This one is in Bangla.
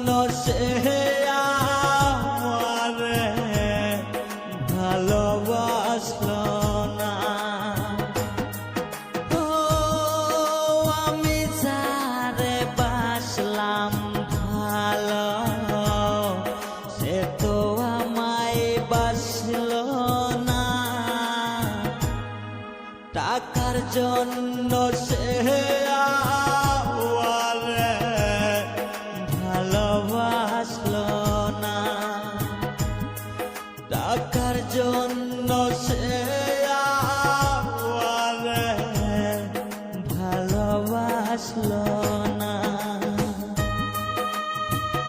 জন্য সে আমারে ভালোবাসলো না। ও আমি যারে বাসলাম ভালো, সে তো আমায় বাসলো না। টাকার জন্য সে আমারে ভালোবাসলো